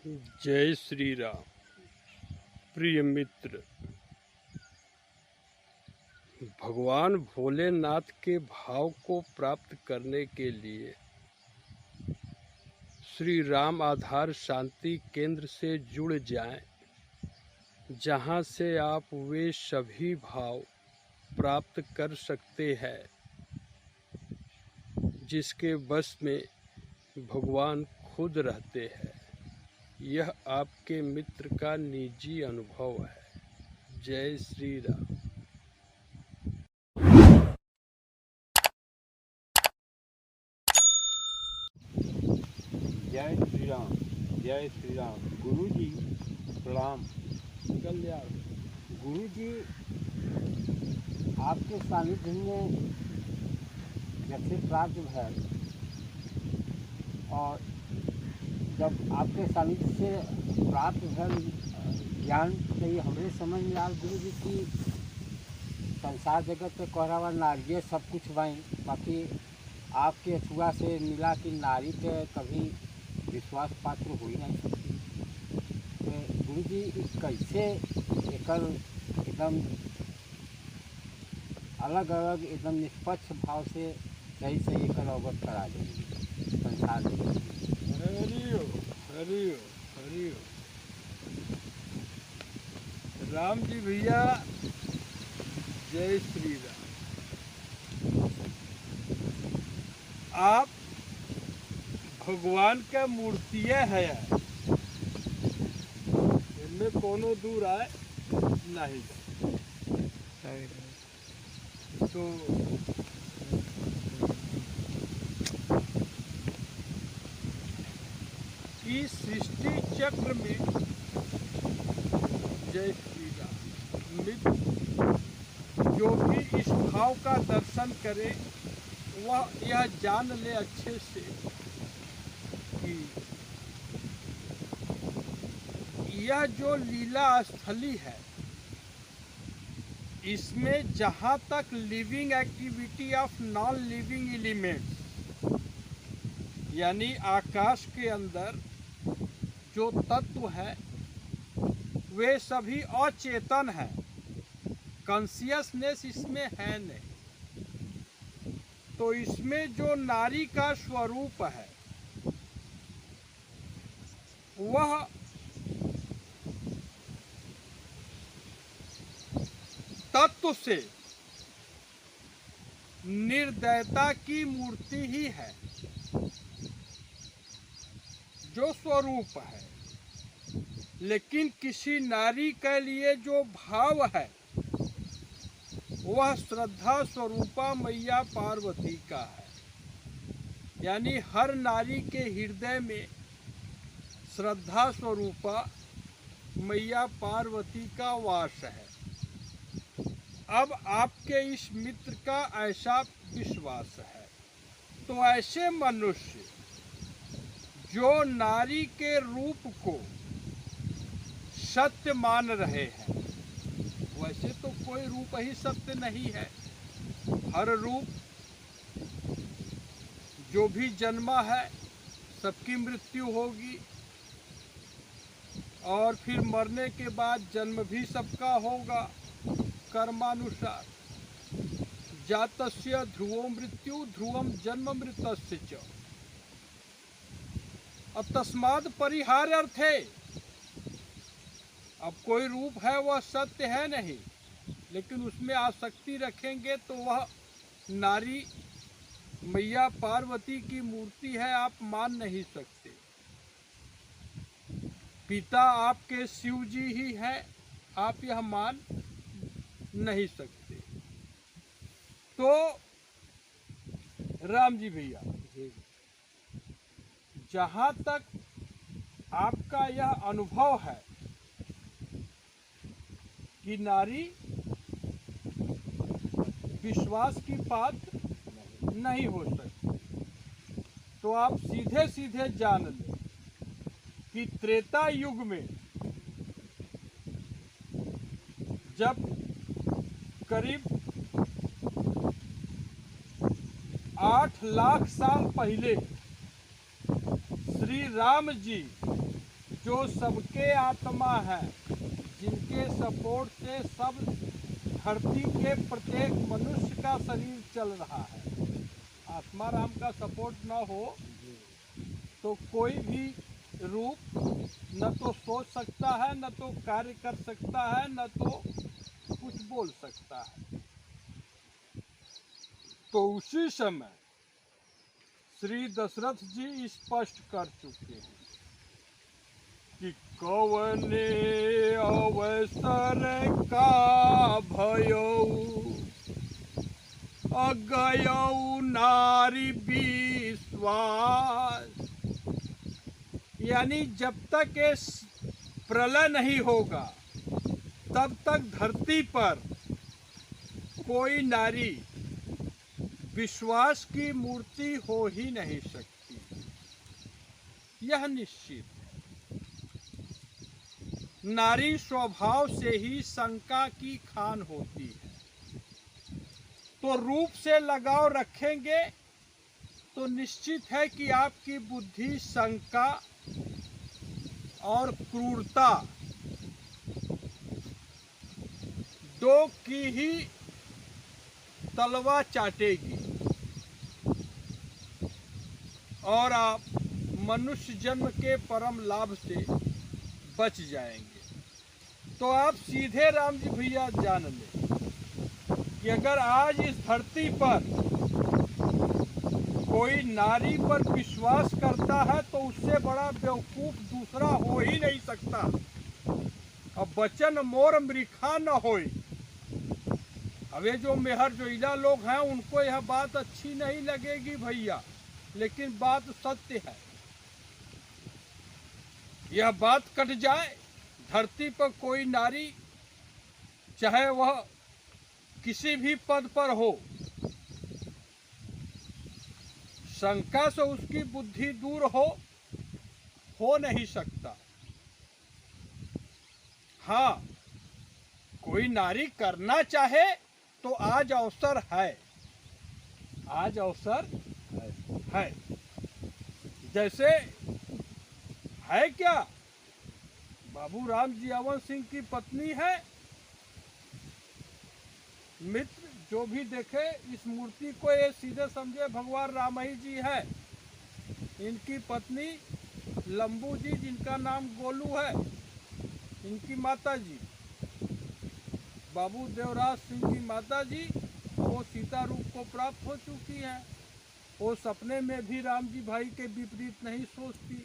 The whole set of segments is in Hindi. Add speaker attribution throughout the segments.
Speaker 1: जय श्री राम। प्रिय मित्र, भगवान भोलेनाथ के भाव को प्राप्त करने के लिए श्री राम आधार शांति केंद्र से जुड़ जाएं, जहां से आप वे सभी भाव प्राप्त कर सकते हैं जिसके बस में भगवान खुद रहते हैं। यह आपके मित्र का निजी अनुभव है। जय श्री राम।
Speaker 2: जय श्री राम। जय श्री राम। गुरु जी प्रणाम।
Speaker 1: कल्याण।
Speaker 2: गुरु जी, आपके सानिध्य में जब से प्राप्त है और जब आपके सानिध्य से प्राप्त भल ज्ञान से हमरे समझ में आल गुरु जी की संसार जगत पे कहरावा नारिये सब कुछ बाई, बाकी आपके अथुआ से मिला कि नारी पे कभी विश्वास पात्र हो ही नहीं सकती। तो गुरु जी कैसे एकल एकदम अलग अलग एकदम निष्पक्ष भाव से सही सही एकल अवगत करा देंगे संसार में।
Speaker 1: हरिओ हरिओ हरिओ। राम जी भैया, जय श्री राम। आप भगवान का मूर्तियाँ है, इनमें कोनो दूर आए नहीं। तो इस सृष्टि चक्र में जय श्री राम मित्र जो भी इस भाव का दर्शन करे वह यह जान ले अच्छे से कि यह जो लीला स्थली है, इसमें जहाँ तक living activity of non living elements यानी आकाश के अंदर जो तत्व है वे सभी अचेतन है, कॉन्शियसनेस इसमें है नहीं। तो इसमें जो नारी का स्वरूप है वह तत्व से निर्दयता की मूर्ति ही है, जो स्वरूप है। लेकिन किसी नारी के लिए जो भाव है वह श्रद्धा स्वरूपा मैया पार्वती का है। यानी हर नारी के हृदय में श्रद्धा स्वरूपा मैया पार्वती का वास है। अब आपके इस मित्र का ऐसा विश्वास है, तो ऐसे मनुष्य जो नारी के रूप को सत्य मान रहे हैं, वैसे तो कोई रूप ही सत्य नहीं है। हर रूप जो भी जन्मा है सबकी मृत्यु होगी और फिर मरने के बाद जन्म भी सबका होगा कर्मानुसार। जातस्य ध्रुवो मृत्यु ध्रुवम जन्म मृतस्य च। तस्माद् परिहार्यर्थे। अब कोई रूप है वह सत्य है नहीं, लेकिन उसमें आसक्ति रखेंगे तो वह नारी मैया पार्वती की मूर्ति है, आप मान नहीं सकते। पिता आपके शिव जी ही है, आप यह मान नहीं सकते। तो राम जी भैया, जहाँ तक आपका यह अनुभव है कि नारी विश्वास की पात्र नहीं हो सकती, तो आप सीधे सीधे जान लें कि त्रेता युग में जब करीब 8 लाख साल पहले श्री राम जी जो सबके आत्मा है, जिनके सपोर्ट से सब धरती के प्रत्येक मनुष्य का शरीर चल रहा है। आत्मा राम का सपोर्ट न हो तो कोई भी रूप न तो सोच सकता है, न तो कार्य कर सकता है, न तो कुछ बोल सकता है। तो उसी समय श्री दशरथ जी स्पष्ट कर चुके हैं कि कवने अवसर का भयो अगयौ नारी विश्वास। यानी जब तक ये प्रलय नहीं होगा तब तक धरती पर कोई नारी विश्वास की मूर्ति हो ही नहीं सकती, यह निश्चित है। नारी स्वभाव से ही शंका की खान होती है, तो रूप से लगाव रखेंगे तो निश्चित है कि आपकी बुद्धि शंका और क्रूरता दो की ही तलवा चाटेगी और आप मनुष्य जन्म के परम लाभ से बच जाएंगे। तो आप सीधे राम जी भैया जान लें कि अगर आज इस धरती पर कोई नारी पर विश्वास करता है तो उससे बड़ा बेवकूफ दूसरा हो ही नहीं सकता। अब वचन मोर मृखा न होई। अब ये जो मेहर जोइला लोग हैं उनको यह बात अच्छी नहीं लगेगी भैया, लेकिन बात सत्य है। यह बात कट जाए, धरती पर कोई नारी चाहे वह किसी भी पद पर हो, शंका से उसकी बुद्धि दूर हो नहीं सकता। हाँ, कोई नारी करना चाहे तो आज अवसर है, आज अवसर है। जैसे है क्या, बाबू राम जियावन सिंह की पत्नी है। मित्र जो भी देखे इस मूर्ति को ये सीधे समझे भगवान राम ही जी है। इनकी पत्नी लंबू जी, जिनका नाम गोलू है, इनकी माता जी बाबू देवराज सिंह की माता जी, वो सीता रूप को प्राप्त हो चुकी हैं। वो सपने में भी राम जी भाई के विपरीत नहीं सोचती।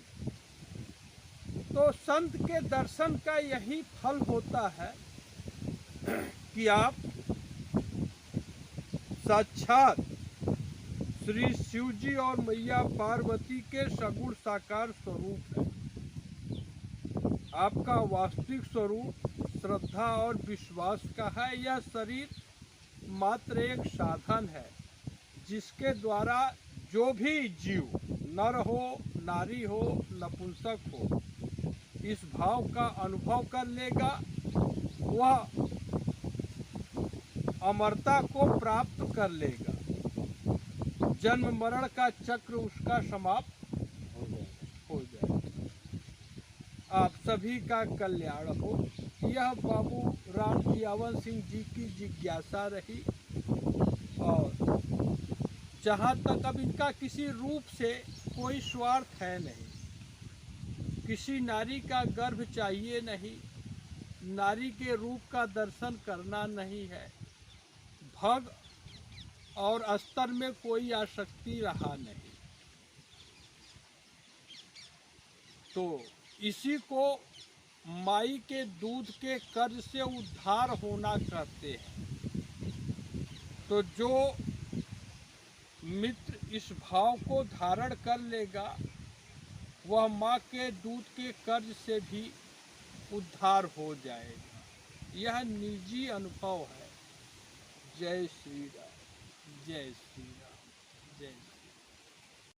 Speaker 1: तो संत के दर्शन का यही फल होता है कि आप साक्षात श्री शिव जी और मैया पार्वती के सगुण साकार स्वरूप है। आपका वास्तविक स्वरूप श्रद्धा और विश्वास का है। यह शरीर मात्र एक साधन है जिसके द्वारा जो भी जीव, नर हो, नारी हो, नपुंसक हो, इस भाव का अनुभव कर लेगा, वह अमरता को प्राप्त कर लेगा। जन्म मरण का चक्र उसका समाप्त हो जाएगा। आप सभी का कल्याण हो, यह बाबू राम जियावन सिंह जी की जिज्ञासा रही। और जहाँ तक अब इनका किसी रूप से कोई स्वार्थ है नहीं, किसी नारी का गर्भ चाहिए नहीं, नारी के रूप का दर्शन करना नहीं है, भग और अस्तर में कोई आसक्ति रहा नहीं। तो इसी को माई के दूध के कर्ज से उद्धार होना कहते हैं। तो जो मित्र इस भाव को धारण कर लेगा वह माँ के दूध के कर्ज से भी उद्धार हो जाएगा। यह निजी अनुभव है। जय श्री राम, जय श्री राम।